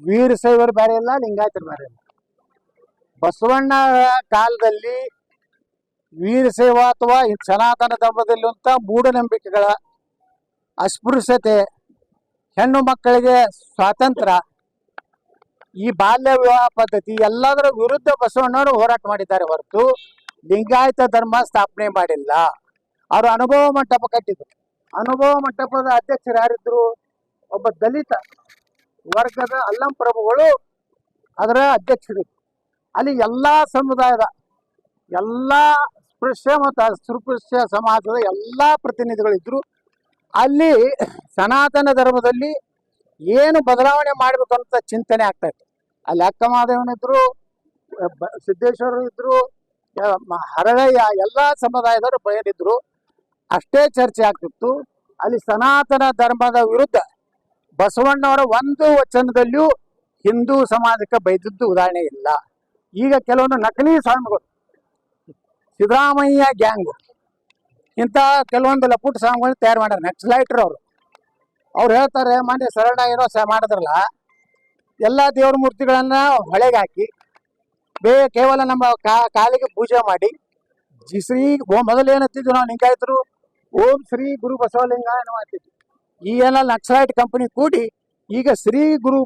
ವೀರಶೈವರು ಬೇರೆ ಇಲ್ಲ, ಲಿಂಗಾಯತರು ಬೇರೆ ಇಲ್ಲ. ಬಸವಣ್ಣ ಕಾಲದಲ್ಲಿ ವೀರಶೈವ ಅಥವಾ ಸನಾತನ ಧರ್ಮದಲ್ಲಿರುವಂಥ ಮೂಢನಂಬಿಕೆಗಳ ಅಸ್ಪೃಶ್ಯತೆ, ಹೆಣ್ಣು ಮಕ್ಕಳಿಗೆ ಸ್ವಾತಂತ್ರ್ಯ, ಈ ಬಾಲ್ಯ ವಿವಾಹ ಪದ್ಧತಿ ಎಲ್ಲದರ ವಿರುದ್ಧ ಬಸವಣ್ಣವರು ಹೋರಾಟ ಮಾಡಿದ್ದಾರೆ ಹೊರತು ಲಿಂಗಾಯತ ಧರ್ಮ ಸ್ಥಾಪನೆ ಮಾಡಿಲ್ಲ. ಅವರು ಅನುಭವ ಮಂಟಪ ಕಟ್ಟಿದ್ರು. ಅನುಭವ ಮಂಟಪದ ಅಧ್ಯಕ್ಷರು ಯಾರಿದ್ರು? ಒಬ್ಬ ದಲಿತ ವರ್ಗದ ಅಲ್ಲಂ ಪ್ರಭುಗಳು ಅದರ ಅಧ್ಯಕ್ಷರು. ಅಲ್ಲಿ ಎಲ್ಲಾ ಸಮುದಾಯದ, ಎಲ್ಲಾ ಸ್ಪೃಶ್ಯ ಮತ್ತು ಅಸ್ಪೃಶ್ಯ ಸಮಾಜದ ಎಲ್ಲಾ ಪ್ರತಿನಿಧಿಗಳಿದ್ರು. ಅಲ್ಲಿ ಸನಾತನ ಧರ್ಮದಲ್ಲಿ ಏನು ಬದಲಾವಣೆ ಮಾಡ್ಬೇಕಂತ ಚಿಂತನೆ ಆಗ್ತಾ ಇತ್ತು. ಅಲ್ಲಿ ಅಕ್ಕ ಮಹಾದೇವನಿದ್ರು, ಸಿದ್ದೇಶ್ವರರು ಇದ್ರು, ಹರಳಯ್ಯ, ಎಲ್ಲಾ ಸಮುದಾಯದವರು ಬಯಲಿದ್ರು. ಅಷ್ಟೇ ಚರ್ಚೆ ಆಗ್ತಿತ್ತು. ಅಲ್ಲಿ ಸನಾತನ ಧರ್ಮದ ವಿರುದ್ಧ ಬಸವಣ್ಣವರ ಒಂದು ವಚನದಲ್ಲಿಯೂ ಹಿಂದೂ ಸಮಾಜಕ್ಕೆ ಬೈದದ್ದು ಉದಾಹರಣೆ ಇಲ್ಲ. ಈಗ ಕೆಲವೊಂದು ನಕಲಿ ಸ್ವಾಮಿಗಳು, ಸಿದ್ದರಾಮಯ್ಯ ಗ್ಯಾಂಗ್, ಇಂಥ ಕೆಲವೊಂದು ಲಪುಟ ಸ್ವಾಮಿಗಳನ್ನ ತಯಾರು ಮಾಡ್ಯಾರ. ನಕ್ಸಲೈಟ್ರು ಅವ್ರು ಹೇಳ್ತಾರೆ, ಮೊನ್ನೆ ಶರಣ ಏನೋ ಮಾಡಿದ್ರಲ್ಲ, ಎಲ್ಲ ದೇವ್ರ ಮೂರ್ತಿಗಳನ್ನ ಹೊಳೆಗೆ ಹಾಕಿ ಕೇವಲ ನಮ್ಮ ಕಾಲಿಗೆ ಪೂಜೆ ಮಾಡಿ ಶ್ರೀ ಮೊದಲು ಏನತ್ತಿದ್ವಿ ನಾವು ಲಿಂಗಾಯತರು, ಓಂ ಶ್ರೀ ಗುರು ಬಸವಲಿಂಗ ಏನೋ ಅಂತಿದ್ವಿ. ಈ ಎಲ್ಲ ನಕ್ಸಲೈಟ್ ಕಂಪನಿ ಕೂಡಿ ಈಗ ಶ್ರೀ ಗುರು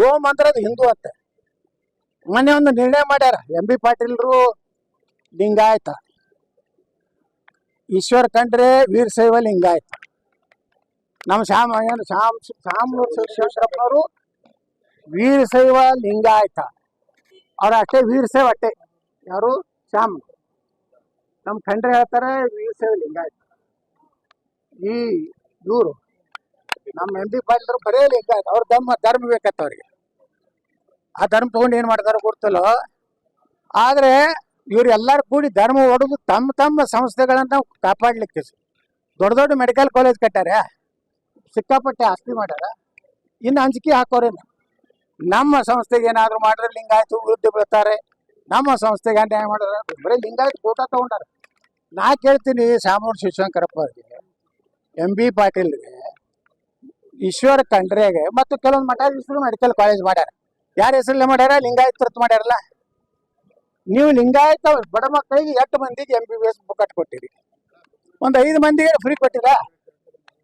ಓಂ ಅಂದ್ರೆ ಅದು ಹಿಂದೂ ಅಂತ ಮೊನ್ನೆ ಒಂದು ನಿರ್ಣಯ ಮಾಡ್ಯಾರ. ಎಂ.ಬಿ. ಪಾಟೀಲ್ರು ಲಿಂಗಾಯತ, ಈಶ್ವರ್ ಖಂಡ್ರೆ ವೀರಶೈವ ಲಿಂಗಾಯತ, ನಮ್ಮ ಶಿವಶಂಕರಪ್ಪನವರು ವೀರಶೈವ ಲಿಂಗಾಯತ. ಅವ್ರ ಅಷ್ಟೇ ವೀರಶೈವ ಅಷ್ಟೇ. ಯಾರು? ಶ್ಯಾಮ್. ನಮ್ಮ ಖಂಡ್ರೆ ಹೇಳ್ತಾರೆ ವೀರಶೈವ ಲಿಂಗಾಯತ. ಈ ಇವರು ನಮ್ಮ ಎಂ.ಬಿ. ಪಾಟೀಲ್ರು ಬರೇ ಲಿಂಗಾಯತ. ಅವ್ರ ಧರ್ಮ ಬೇಕತ್ತ ಅವ್ರಿಗೆ. ಆ ಧರ್ಮ ತಗೊಂಡು ಏನ್ ಮಾಡ್ತಾರೋ ಗೊತ್ತಿಲ್ಲ. ಆದ್ರೆ ಇವ್ರು ಎಲ್ಲಾರು ಕೂಡಿ ಧರ್ಮ ಒಡೆದು ತಮ್ಮ ತಮ್ಮ ಸಂಸ್ಥೆಗಳನ್ನ ಕಾಪಾಡ್ಲಿಕ್ಕೆ ದೊಡ್ಡ ದೊಡ್ಡ ಮೆಡಿಕಲ್ ಕಾಲೇಜ್ ಕಟ್ಟಾರ, ಸಿಕ್ಕಾಪಟ್ಟೆ ಆಸ್ತಿ ಮಾಡ್ಯಾರ. ಇನ್ನು ಅಂಜಿಕೆ ಹಾಕೋರೇನು? ನಮ್ಮ ಸಂಸ್ಥೆಗೆ ಏನಾದ್ರು ಮಾಡಿದ್ರೆ ಲಿಂಗಾಯತ ವಿರುದ್ಧ ಬೀಳ್ತಾರೆ, ನಮ್ಮ ಸಂಸ್ಥೆಗೆ ಅನ್ಯಾಯ ಮಾಡಿದ್ರೆ ಬರೀ ಲಿಂಗಾಯತ ಫೋಟೋ ತಗೊಂಡಾರ. ನಾ ಕೇಳ್ತೀನಿ ಶಾಮೂರ್ ಶಿವಶಂಕರಪ್ಪ ಅವರಿಗೆ, ಎಂ.ಬಿ. ಪಾಟೀಲ್ಗೆ, ಈಶ್ವರ ಖಂಡ್ರೆಗೆ ಮತ್ತು ಕೆಲವೊಂದು ಮಠಾಧೀಶರು ಮೆಡಿಕಲ್ ಕಾಲೇಜ್ ಮಾಡ್ಯಾರ. ಯಾರ ಹೆಸರಲ್ಲೇ ಮಾಡ್ಯಾರ? ಲಿಂಗಾಯತ ಮಾಡ್ಯಾರಲ್ಲ. ನೀವು ಲಿಂಗಾಯತ ಬಡ ಮಕ್ಕಳಿಗೆ 8 ಮಂದಿಗೆ MBBS ಬುಕ್ ಕೊಟ್ಟಿರಿ, ಒಂದು 5 ಮಂದಿಗೆ ಫ್ರೀ ಕೊಟ್ಟಿರಾ?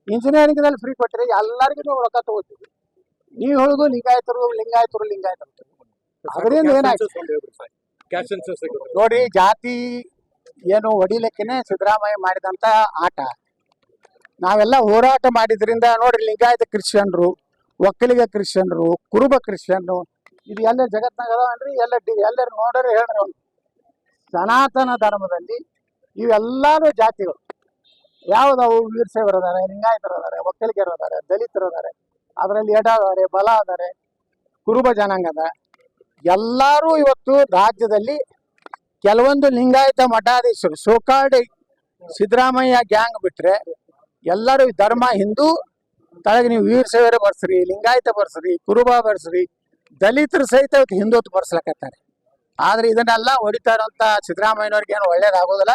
ಇಂಜಿನಿಯರಿಂಗ್ನಲ್ಲಿ ಫ್ರೀ ಕೊಟ್ಟಿರಿ, ಎಲ್ಲರಿಗೂ ನೀವು ರೊಕ್ಕ ತಗೋತೀವಿ. ನೀವು ಹೇಳುದು ಲಿಂಗಾಯತರು ಲಿಂಗಾಯತರು ಲಿಂಗಾಯತ ಅಂತ. ಅದರಿಂದ ಏನಾಯ್ತು ನೋಡಿ, ಜಾತಿ ಏನು ಹೊಡಿಲಿಕ್ಕೇನೆ ಸಿದ್ದರಾಮಯ್ಯ ಮಾಡಿದಂತ ಆಟ. ನಾವೆಲ್ಲ ಹೋರಾಟ ಮಾಡಿದ್ರಿಂದ ನೋಡ್ರಿ, ಲಿಂಗಾಯತ ಕ್ರಿಶ್ಚಿಯನ್ರು, ಒಕ್ಕಲಿಗ ಕ್ರಿಶ್ಚಿಯನ್ರು, ಕುರುಬ ಕ್ರಿಶ್ಚಿಯನ್ರು, ಇದು ಎಲ್ಲ ಜಗತ್ನಾಗ ಅದಾವನ್ರಿ. ಎಲ್ಲರೂ ನೋಡ್ರಿ ಹೇಳ್ರಿ, ಅವ್ನು ಸನಾತನ ಧರ್ಮದಲ್ಲಿ ಇವೆಲ್ಲಾರು ಜಾತಿಗಳು ಯಾವ್ದಾವು? ವೀರಶೈವರು ಅದಾರೆ, ಲಿಂಗಾಯತರು ಅದಾರೆ, ಒಕ್ಕಲಿಗರು ಅದಾರೆ, ದಲಿತರು ಅದಾರೆ, ಅದರಲ್ಲಿ ಎಡ ಅದಾರೆ, ಬಲ ಅದಾರೆ, ಕುರುಬ ಜನಾಂಗ ಅದ. ಎಲ್ಲರೂ ಇವತ್ತು ರಾಜ್ಯದಲ್ಲಿ ಕೆಲವೊಂದು ಲಿಂಗಾಯತ ಮಠಾಧೀಶರು, ಸೋಕಾಲ್ಡ್ ಸಿದ್ದರಾಮಯ್ಯ ಗ್ಯಾಂಗ್ ಬಿಟ್ರೆ ಎಲ್ಲರೂ ಧರ್ಮ ಹಿಂದೂ ತಳಗೆ ನೀವು ವೀರಶೈವರೇ ಬರ್ಸ್ರಿ, ಲಿಂಗಾಯತ ಬರ್ಸ್ರಿ, ಕುರುಬ ಬರ್ಸ್ರಿ, ದಲಿತರು ಸಹಿತ ಹಿಂದುತ್ವ ಬರ್ಸ್ಲಕತ್ತಾರೆ. ಆದ್ರೆ ಇದನ್ನೆಲ್ಲ ಹೊಡಿತಾ ಇರುವಂತ ಸಿದ್ದರಾಮಯ್ಯನವ್ರಿಗೆ ಏನು ಒಳ್ಳೇದಾಗೋದಿಲ್ಲ.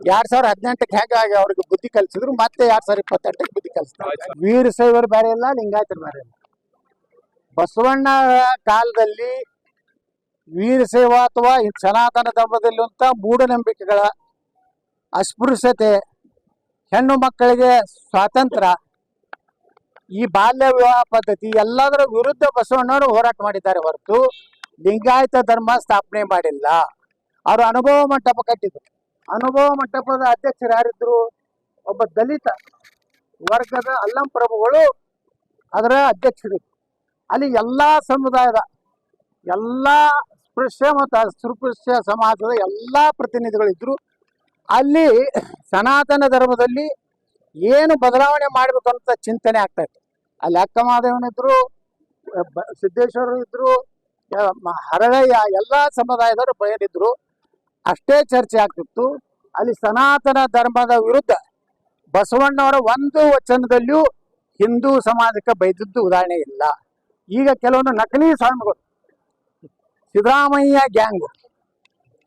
2018ಕ್ಕೆ ಹೇಗಾಗಿ ಅವ್ರಿಗೆ ಬುದ್ಧಿ ಕಲಿಸಿದ್ರು, ಮತ್ತೆ 2028ಕ್ಕೆ ಬುದ್ಧಿ ಕಲಿಸ್ತಾರೆ. ವೀರಶೈವರು ಬೇರೆ ಇಲ್ಲ, ಲಿಂಗಾಯತರು ಬೇರೆ ಇಲ್ಲ. ಬಸವಣ್ಣ ಕಾಲದಲ್ಲಿ ವೀರಶೈವ ಅಥವಾ ಸನಾತನ ಧರ್ಮದಲ್ಲಿರುವಂಥ ಮೂಢನಂಬಿಕೆಗಳ ಅಸ್ಪೃಶ್ಯತೆ, ಹೆಣ್ಣು ಮಕ್ಕಳಿಗೆ ಸ್ವಾತಂತ್ರ್ಯ, ಈ ಬಾಲ್ಯ ವಿವಾಹ ಪದ್ಧತಿ ಎಲ್ಲದರ ವಿರುದ್ಧ ಬಸವಣ್ಣವರು ಹೋರಾಟ ಮಾಡಿದ್ದಾರೆ ಹೊರತು ಲಿಂಗಾಯತ ಧರ್ಮ ಸ್ಥಾಪನೆ ಮಾಡಿಲ್ಲ. ಅವರು ಅನುಭವ ಮಂಟಪ ಕಟ್ಟಿದ್ರು. ಅನುಭವ ಮಂಟಪದ ಅಧ್ಯಕ್ಷರು ಯಾರಿದ್ರು? ಒಬ್ಬ ದಲಿತ ವರ್ಗದ ಅಲ್ಲಂ ಪ್ರಭುಗಳು ಅದರ ಅಧ್ಯಕ್ಷರು. ಅಲ್ಲಿ ಎಲ್ಲಾ ಸಮುದಾಯದ, ಎಲ್ಲಾ ಸ್ಪೃಶ್ಯ ಮತ್ತು ಅಸ್ಪೃಶ್ಯ ಸಮಾಜದ ಎಲ್ಲಾ ಪ್ರತಿನಿಧಿಗಳಿದ್ರು. ಅಲ್ಲಿ ಸನಾತನ ಧರ್ಮದಲ್ಲಿ ಏನು ಬದಲಾವಣೆ ಮಾಡ್ಬೇಕಂತ ಚಿಂತನೆ ಆಗ್ತಾ ಇತ್ತು. ಅಲ್ಲಿ ಅಕ್ಕ ಮಹಾದೇವನಿದ್ರು, ಸಿದ್ದೇಶ್ವರರು ಇದ್ರು, ಹರಳಯ್ಯ, ಎಲ್ಲಾ ಸಮುದಾಯದವರು ಬಯಲಿದ್ರು. ಅಷ್ಟೇ ಚರ್ಚೆ ಆಗ್ತಿತ್ತು. ಅಲ್ಲಿ ಸನಾತನ ಧರ್ಮದ ವಿರುದ್ಧ ಬಸವಣ್ಣವರ ಒಂದು ವಚನದಲ್ಲಿಯೂ ಹಿಂದೂ ಸಮಾಜಕ್ಕೆ ಬೈದದ್ದು ಉದಾಹರಣೆ ಇಲ್ಲ. ಈಗ ಕೆಲವೊಂದು ನಕಲಿ ಸ್ವಾಮಿಗಳು, ಸಿದ್ದರಾಮಯ್ಯ ಗ್ಯಾಂಗ್,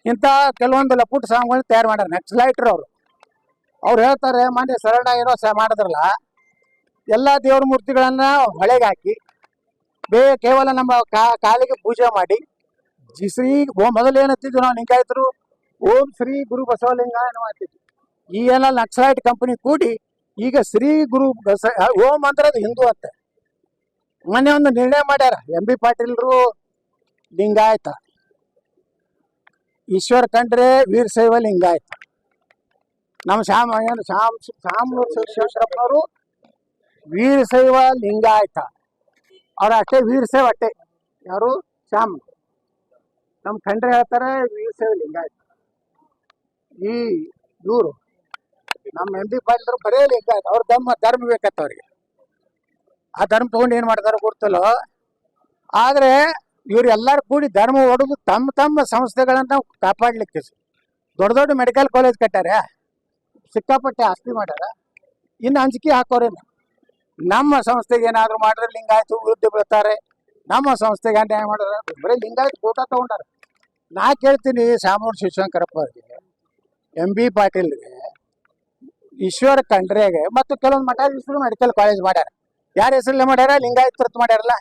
ಇಂಥ ಕೆಲವೊಂದು ಲಪುಟ ಸ್ವಾಮಿಗಳನ್ನ ತಯಾರು ಮಾಡ್ಯಾರ. ನಕ್ಸಲೈಟ್ರು ಅವ್ರು ಹೇಳ್ತಾರೆ, ಮೊನ್ನೆ ಶರಣ ಏನೋ ಮಾಡಿದ್ರಲ್ಲ, ಎಲ್ಲ ದೇವ್ರ ಮೂರ್ತಿಗಳನ್ನ ಹೊಳೆಗೆ ಹಾಕಿ ಕೇವಲ ನಮ್ಮ ಕಾಲಿಗೆ ಪೂಜೆ ಮಾಡಿ ಶ್ರೀ ಮೊದಲು ಏನಂತಿದ್ವಿ ನಾವು ಲಿಂಗಾಯತರು, ಓಂ ಶ್ರೀ ಗುರು ಬಸವಲಿಂಗ ಅಂತಿದ್ವಿ. ಈ ಎಲ್ಲ ನಕ್ಸಲೈಟ್ ಕಂಪನಿ ಕೂಡಿ ಈಗ ಶ್ರೀ ಗುರು ಓಂ ಅಂದ್ರೆ ಅದು ಹಿಂದೂ ಅಂತ ಮೊನ್ನೆ ಒಂದು ನಿರ್ಣಯ ಮಾಡ್ಯಾರ. ಎಂ ಬಿ ಪಾಟೀಲ್ರು ಲಿಂಗಾಯತ, ಈಶ್ವರ್ ಖಂಡ್ರೆ ವೀರಶೈವ ಲಿಂಗಾಯತ, ನಮ್ಮ ಶಾಮನೂರು ವೀರಶೈವ ಲಿಂಗಾಯತ. ಅವ್ರ ಅಷ್ಟೇ ವೀರಶೈವ ಅಷ್ಟೇ. ಯಾರು ಶ್ಯಾಮ್ ನಮ್ಮ ಖಂಡ್ರೆ ಹೇಳ್ತಾರೆ ವೀರಶೈವ ಲಿಂಗಾಯತ. ಈ ಇವರು ನಮ್ಮ ಎಂ ಬಿ ಪಾಟೀಲ್ರು ಬರೇ ಲಿಂಗಾಯತ. ಅವ್ರ ಧರ್ಮ ಬೇಕತ್ತ ಅವ್ರಿಗೆ. ಆ ಧರ್ಮ ತಗೊಂಡು ಏನ್ ಮಾಡ್ತಾರೋ ಗೊತ್ತಲ್ಲ. ಆದ್ರೆ ಇವ್ರು ಎಲ್ಲಾರು ಕೂಡಿ ಧರ್ಮ ಒಡೆದು ತಮ್ಮ ತಮ್ಮ ಸಂಸ್ಥೆಗಳನ್ನ ಕಾಪಾಡ್ಲಿಕ್ಕೆ ದೊಡ್ಡ ದೊಡ್ಡ ಮೆಡಿಕಲ್ ಕಾಲೇಜ್ ಕಟ್ಟಾರ, ಸಿಕ್ಕಾಪಟ್ಟೆ ಆಸ್ತಿ ಮಾಡ್ಯಾರ. ಇನ್ನು ಅಂಜಿಕೆ ಹಾಕೋರೇನು? ನಮ್ಮ ಸಂಸ್ಥೆಗೆ ಏನಾದ್ರು ಮಾಡಿದ್ರೆ ಲಿಂಗಾಯತ ವಿರುದ್ಧ ಬೀಳ್ತಾರೆ, ನಮ್ಮ ಸಂಸ್ಥೆಗೆ ಅನ್ಯಾಯ ಮಾಡಿದ್ರೆ ಬರೀ ಲಿಂಗಾಯತ ಕೋಟ ತಗೊಂಡಾರ. ನಾ ಕೇಳ್ತೀನಿ ಶಾಮೂರ್ ಶಿವಶಂಕರಪ್ಪ ಅವರಿಗೆ, ಎಂ ಬಿ ಪಾಟೀಲ್ಗೆ, ಈಶ್ವರ ಖಂಡ್ರೆಗೆ ಮತ್ತು ಕೆಲವೊಂದು ಮಠಾಧೀಶರು ಮೆಡಿಕಲ್ ಕಾಲೇಜ್ ಮಾಡ್ಯಾರ. ಯಾರ ಹೆಸರಲ್ಲೇ ಮಾಡ್ಯಾರ? ಲಿಂಗಾಯತ ಹೊರತು ಮಾಡ್ಯಾರಲ್ಲ.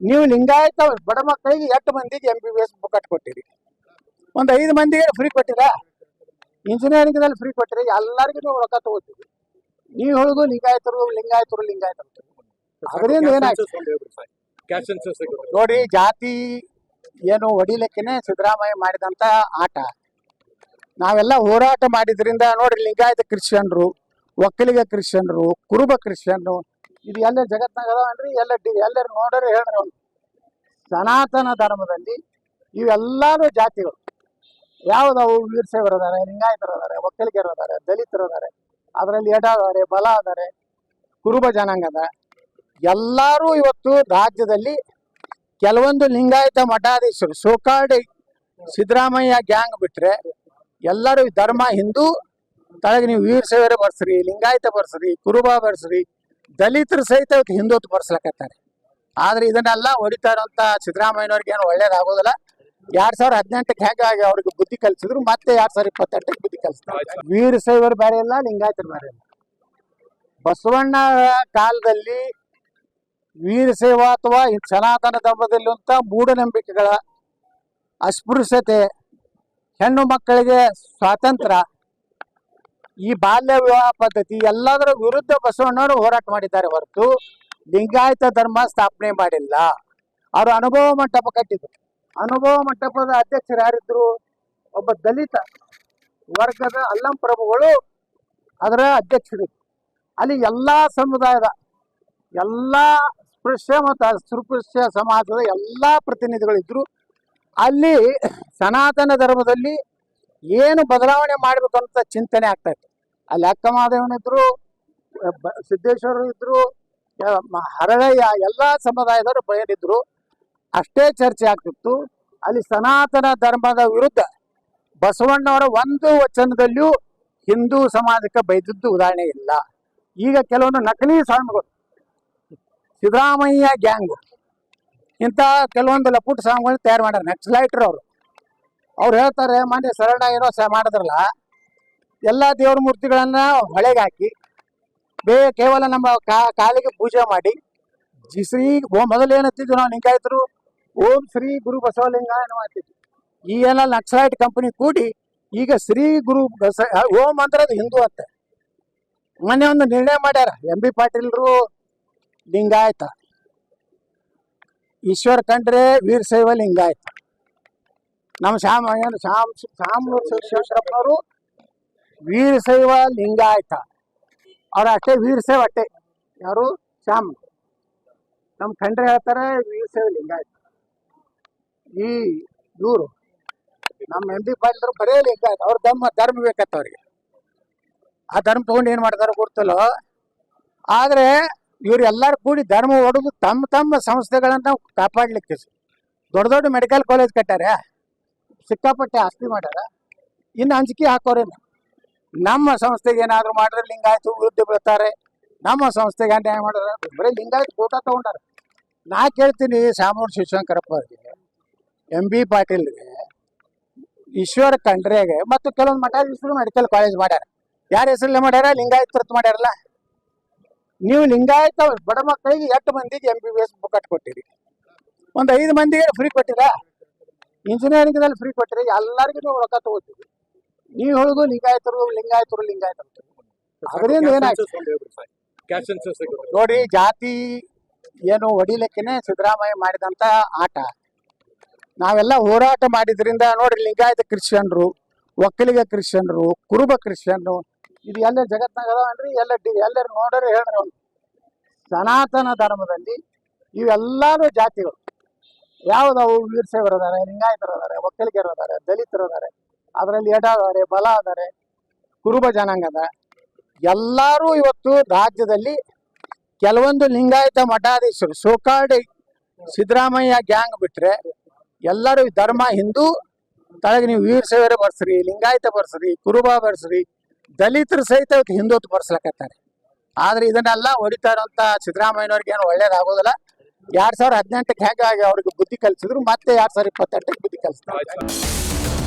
ನೀವು ಲಿಂಗಾಯತ ಬಡ ಮಕ್ಕಳಿಗೆ 8 ಮಂದಿಗೆ MBBS ಬುಕ್ ಕೊಟ್ಟಿರಿ, ಒಂದು 5 ಮಂದಿಗೆ ಫ್ರೀ ಕೊಟ್ಟಿರಾ? ಇಂಜಿನಿಯರಿಂಗ್ನಲ್ಲಿ ಫ್ರೀ ಕೊಟ್ಟಿರಿ, ಎಲ್ಲರಿಗೂ ನೀವು ರೊಕ್ಕ ತಗೋತೀರಿ. ನೀವು ಹೇಳುದು ಲಿಂಗಾಯತರು ಲಿಂಗಾಯತರು ಲಿಂಗಾಯತರು. ಅದರಿಂದ ಏನಾಯ್ತು ನೋಡಿ, ಜಾತಿ ಏನು ಹೊಡಿಲಿಕ್ಕೆನೆ ಸಿದ್ದರಾಮಯ್ಯ ಮಾಡಿದಂತ ಆಟ. ನಾವೆಲ್ಲ ಹೋರಾಟ ಮಾಡಿದ್ರಿಂದ ನೋಡ್ರಿ, ಲಿಂಗಾಯತ ಕ್ರಿಶ್ಚಿಯನ್ರು, ಒಕ್ಕಲಿಗ ಕ್ರಿಶ್ಚಿಯನ್ರು, ಕುರುಬ ಕ್ರಿಶ್ಚಿಯನ್ರು, ಇದು ಎಲ್ಲ ಜಗತ್ನಾಗ ಅದಾವನ್ರಿ. ಎಲ್ಲರೂ ನೋಡ್ರಿ ಹೇಳ್ರಿ, ಅವ್ನು ಸನಾತನ ಧರ್ಮದಲ್ಲಿ ಇವೆಲ್ಲಾರು ಜಾತಿಗಳು ಯಾವ್ದಾವು? ವೀರಶೈವರು ಅದಾರೆ, ಲಿಂಗಾಯತರು ಅದಾರೆ, ಒಕ್ಕಲಿಗರು ಅದಾರೆ, ದಲಿತರು ಅದಾರೆ, ಅದರಲ್ಲಿ ಎಡ ಅದಾರೆ, ಬಲ ಅದಾರೆ, ಕುರುಬ ಜನಾಂಗ ಅದ. ಎಲ್ಲಾರು ಇವತ್ತು ರಾಜ್ಯದಲ್ಲಿ ಕೆಲವೊಂದು ಲಿಂಗಾಯತ ಮಠಾಧೀಶರು ಸೋಕಾಲ್ಡ್ ಸಿದ್ದರಾಮಯ್ಯ ಗ್ಯಾಂಗ್ ಬಿಟ್ರೆ ಎಲ್ಲರೂ ಧರ್ಮ ಹಿಂದೂ ತಳಗೆ ನೀವು ವೀರಶೈವರೇ ಬರ್ಸ್ರಿ, ಲಿಂಗಾಯತ ಬರ್ಸ್ರಿ, ಕುರುಬ ಬರ್ಸ್ರಿ, ದಲಿತರು ಸಹಿತ ಹಿಂದುತ್ವ ಬರ್ಸ್ಲಕತ್ತಾರೆ. ಆದ್ರೆ ಇದನ್ನೆಲ್ಲ ಹೊಡಿತಾ ಇರೋಂತ ಸಿದ್ದರಾಮಯ್ಯನವ್ರಿಗೆ ಏನು ಒಳ್ಳೇದಾಗೋದಿಲ್ಲ. 2018ಕ್ಕೆ ಹೇಗಾಗಿ ಅವ್ರಿಗೆ ಬುದ್ಧಿ ಕಲಿಸಿದ್ರು, ಮತ್ತೆ 2028ಕ್ಕೆ ಬುದ್ಧಿ ಕಲಿಸ್ತಾರೆ. ವೀರಶೈವರು ಬೇರೆ ಇಲ್ಲ, ಲಿಂಗಾಯತರು ಬೇರೆ ಇಲ್ಲ. ಬಸವಣ್ಣ ಕಾಲದಲ್ಲಿ ವೀರಶೈವ ಅಥವಾ ಸನಾತನ ಧರ್ಮದಲ್ಲಿರುವಂತ ಮೂಢನಂಬಿಕೆಗಳ ಅಸ್ಪೃಶ್ಯತೆ, ಹೆಣ್ಣು ಮಕ್ಕಳಿಗೆ ಸ್ವಾತಂತ್ರ್ಯ, ಈ ಬಾಲ್ಯ ವಿವಾಹ ಪದ್ಧತಿ ಎಲ್ಲದರ ವಿರುದ್ಧ ಬಸವಣ್ಣವರು ಹೋರಾಟ ಮಾಡಿದ್ದಾರೆ ಹೊರತು ಲಿಂಗಾಯತ ಧರ್ಮ ಸ್ಥಾಪನೆ ಮಾಡಿಲ್ಲ. ಅವರು ಅನುಭವ ಮಂಟಪ ಕಟ್ಟಿದ್ರು. ಅನುಭವ ಮಂಟಪದ ಅಧ್ಯಕ್ಷರು ಯಾರಿದ್ರು? ಒಬ್ಬ ದಲಿತ ವರ್ಗದ ಅಲ್ಲಂ ಪ್ರಭುಗಳು ಅದರ ಅಧ್ಯಕ್ಷರು. ಅಲ್ಲಿ ಎಲ್ಲಾ ಸಮುದಾಯದ, ಎಲ್ಲಾ ಸ್ಪೃಶ್ಯ ಮತ್ತು ಅಸ್ಪೃಶ್ಯ ಸಮಾಜದ ಎಲ್ಲಾ ಪ್ರತಿನಿಧಿಗಳಿದ್ರು. ಅಲ್ಲಿ ಸನಾತನ ಧರ್ಮದಲ್ಲಿ ಏನು ಬದಲಾವಣೆ ಮಾಡ್ಬೇಕಂತ ಚಿಂತನೆ ಆಗ್ತಾ ಇತ್ತು. ಅಲ್ಲಿ ಅಕ್ಕ ಮಹಾದೇವನಿದ್ರು, ಸಿದ್ದೇಶ್ವರರು ಇದ್ರು, ಹರಳಯ್ಯ, ಎಲ್ಲಾ ಸಮುದಾಯದವರು ಬಯಲಿದ್ರು. ಅಷ್ಟೇ ಚರ್ಚೆ ಆಗ್ತಿತ್ತು. ಅಲ್ಲಿ ಸನಾತನ ಧರ್ಮದ ವಿರುದ್ಧ ಬಸವಣ್ಣವರ ಒಂದು ವಚನದಲ್ಲಿಯೂ ಹಿಂದೂ ಸಮಾಜಕ್ಕೆ ಬೈದಿದ್ದು ಉದಾಹರಣೆ ಇಲ್ಲ. ಈಗ ಕೆಲವೊಂದು ನಕಲಿ ಸ್ವಾಮಿಗಳು, ಸಿದ್ದರಾಮಯ್ಯ ಗ್ಯಾಂಗ್ ಇಂಥ ಕೆಲವೊಂದು ಲಪುಟ ಸ್ವಾಮಿಗಳನ್ನ ತಯಾರು ಮಾಡ್ಯಾರ, ನಕ್ಸಲೈಟ್ರು ಅವರು. ಅವ್ರು ಹೇಳ್ತಾರೆ, ಮೊನ್ನೆ ಶರಣ ಏನೋ ಮಾಡಿದ್ರಲ್ಲ, ಎಲ್ಲ ದೇವ್ರ ಮೂರ್ತಿಗಳನ್ನ ಹೊಳೆಗೆ ಹಾಕಿ ಕೇವಲ ನಮ್ಮ ಕಾಲಿಗೆ ಪೂಜೆ ಮಾಡಿ ಶ್ರೀ ಮೊದಲು ಏನಂತಿದ್ವಿ ನಾವು ಲಿಂಗಾಯತರು, ಓಂ ಶ್ರೀ ಗುರು ಬಸವಲಿಂಗ ಅಂತಿದ್ವಿ. ಈ ಎಲ್ಲ ನಕ್ಸಲೈಟ್ ಕಂಪನಿ ಕೂಡಿ ಈಗ ಶ್ರೀ ಗುರು ಓಂ ಅಂದ್ರೆ ಅದು ಹಿಂದೂ ಅಂತ ಮೊನ್ನೆ ಒಂದು ನಿರ್ಣಯ ಮಾಡ್ಯಾರ. ಎಂ ಬಿ ಪಾಟೀಲ್ರು ಲಿಂಗಾಯತ, ಈಶ್ವರ್ ಖಂಡ್ರೆ ವೀರಶೈವ ಲಿಂಗಾಯತ, ನಮ್ಮ ಶಾಮನೂರು ವೀರಶೈವ ಲಿಂಗಾಯತ. ಅವ್ರ ಅಷ್ಟೇ ವೀರಶೈವ ಅಷ್ಟೇ. ಯಾರು? ಶ್ಯಾಮ್ ನಮ್ಮ ಖಂಡ್ರೆ ಹೇಳ್ತಾರೆ ವೀರಶೈವ ಲಿಂಗಾಯತ. ಈ ಇವರು ನಮ್ಮ ಎಂ ಬಿ ಪಾಟೀಲ್ರು ಬರೇ ಲಿಂಗಾಯತ. ಅವ್ರ ಧರ್ಮ ಬೇಕತ್ತ ಅವ್ರಿಗೆ. ಆ ಧರ್ಮ ತಗೊಂಡು ಏನ್ ಮಾಡ್ತಾರೋ ಗೊತ್ತಲ್ಲ. ಆದ್ರೆ ಇವ್ರು ಎಲ್ಲಾರು ಕೂಡಿ ಧರ್ಮ ಒಡೆದು ತಮ್ಮ ತಮ್ಮ ಸಂಸ್ಥೆಗಳನ್ನ ಕಾಪಾಡ್ಲಿಕ್ಕೆ ದೊಡ್ಡ ದೊಡ್ಡ ಮೆಡಿಕಲ್ ಕಾಲೇಜ್ ಕಟ್ಟಾರ, ಸಿಕ್ಕಾಪಟ್ಟೆ ಆಸ್ತಿ ಮಾಡ್ಯಾರ. ಇನ್ನು ಅಂಜಿಕೆ ಹಾಕೋರೇನು? ನಮ್ಮ ಸಂಸ್ಥೆಗೆ ಏನಾದ್ರು ಮಾಡಿದ್ರೆ ಲಿಂಗಾಯತ ವಿರುದ್ಧ ಬೀಳ್ತಾರೆ, ನಮ್ಮ ಸಂಸ್ಥೆಗೆ ಅನ್ಯಾಯ ಮಾಡಿದ್ರೆ ಬರೀ ಲಿಂಗಾಯತ ಕೋಟ ತಗೊಂಡಾರ. ನಾ ಕೇಳ್ತೀನಿ ಶಾಮೂರ್ ಶಿವಶಂಕರಪ್ಪ ಅವರಿಗೆ, ಎಂ ಬಿ ಪಾಟೀಲ್ಗೆ, ಈಶ್ವರ ಖಂಡ್ರೆಗೆ ಮತ್ತು ಕೆಲವೊಂದು ಮಠಾಧೀಶರು ಮೆಡಿಕಲ್ ಕಾಲೇಜ್ ಮಾಡ್ಯಾರ. ಯಾರ ಹೆಸರಲ್ಲೇ ಮಾಡ್ಯಾರ? ಲಿಂಗಾಯತ ಹೊರತು ಮಾಡ್ಯಾರಲ್ಲ. ನೀವು ಲಿಂಗಾಯತ ಬಡ ಮಕ್ಕಳಿಗೆ 8 ಮಂದಿಗೆ MBBS ಬುಕ್ ಕೊಟ್ಟಿರಿ, ಒಂದು 5 ಮಂದಿಗೆ ಫ್ರೀ ಕೊಟ್ಟಿರಾ? ಇಂಜಿನಿಯರಿಂಗ್ನಲ್ಲಿ ಫ್ರೀ ಕೊಟ್ಟಿರಿ, ಎಲ್ಲರಿಗೂ ನೀವು ರೊಕ್ಕ ತಗೋತೀವಿ. ನೀವು ಹೇಳುದು ಲಿಂಗಾಯತರು ಲಿಂಗಾಯತರು ಲಿಂಗಾಯತರು, ಅದರಿಂದ ಏನಾಯ್ತು ನೋಡಿ. ಜಾತಿ ಏನು ಹೊಡಿಲಿಕ್ಕೆನೆ ಸಿದ್ದರಾಮಯ್ಯ ಮಾಡಿದಂತ ಆಟ. ನಾವೆಲ್ಲ ಹೋರಾಟ ಮಾಡಿದ್ರಿಂದ ನೋಡ್ರಿ, ಲಿಂಗಾಯತ ಕ್ರಿಶ್ಚಿಯನ್ರು, ಒಕ್ಕಲಿಗ ಕ್ರಿಶ್ಚಿಯನ್ರು, ಕುರುಬ ಕ್ರಿಶ್ಚಿಯನ್ರು, ಇದು ಎಲ್ಲ ಜಗತ್ನಾಗ ಅದಾವನ್ರಿ. ಎಲ್ಲರೂ ನೋಡ್ರಿ ಹೇಳ್ರಿ, ಅವ್ನು ಸನಾತನ ಧರ್ಮದಲ್ಲಿ ಇವೆಲ್ಲಾರು ಜಾತಿಗಳು ಯಾವ್ದಾವು? ವೀರಶೈವರು ಅದಾರೆ, ಲಿಂಗಾಯತರು ಅದಾರೆ, ಒಕ್ಕಲಿಗರು ಅದಾರೆ, ದಲಿತರು ಅದಾರೆ, ಅದರಲ್ಲಿ ಎಡ ಅದಾರೆ, ಬಲ ಅದಾರೆ, ಕುರುಬ ಜನಾಂಗ ಅದ. ಎಲ್ಲರೂ ಇವತ್ತು ರಾಜ್ಯದಲ್ಲಿ ಕೆಲವೊಂದು ಲಿಂಗಾಯತ ಮಠಾಧೀಶರು ಸೋಕಾಲ್ಡ್ ಸಿದ್ದರಾಮಯ್ಯ ಗ್ಯಾಂಗ್ ಬಿಟ್ರೆ ಎಲ್ಲರೂ ಧರ್ಮ ಹಿಂದೂ ತಳಗೆ ನೀವು ವೀರಶೈವರೇ ಬರ್ಸ್ರಿ, ಲಿಂಗಾಯತ ಬರ್ಸ್ರಿ, ಕುರುಬ ಬರ್ಸ್ರಿ, ದಲಿತರು ಸಹಿತ ಹಿಂದುತ್ವ ಬರ್ಸ್ಲಕತ್ತಾರೆ. ಆದ್ರೆ ಇದನ್ನೆಲ್ಲ ಹೊಡಿತಾ ಇರೋಂತ ಸಿದ್ದರಾಮಯ್ಯನವ್ರಿಗೆ ಏನು ಒಳ್ಳೇದಾಗೋದಿಲ್ಲ. 2018ಕ್ಕೆ ಹೇಗಾಗಿ ಅವ್ರಿಗೆ ಬುದ್ಧಿ ಕಲಿಸಿದ್ರು, ಮತ್ತೆ 2028ಕ್ಕೆ ಬುದ್ಧಿ ಕಲಿಸ್ತಾರೆ.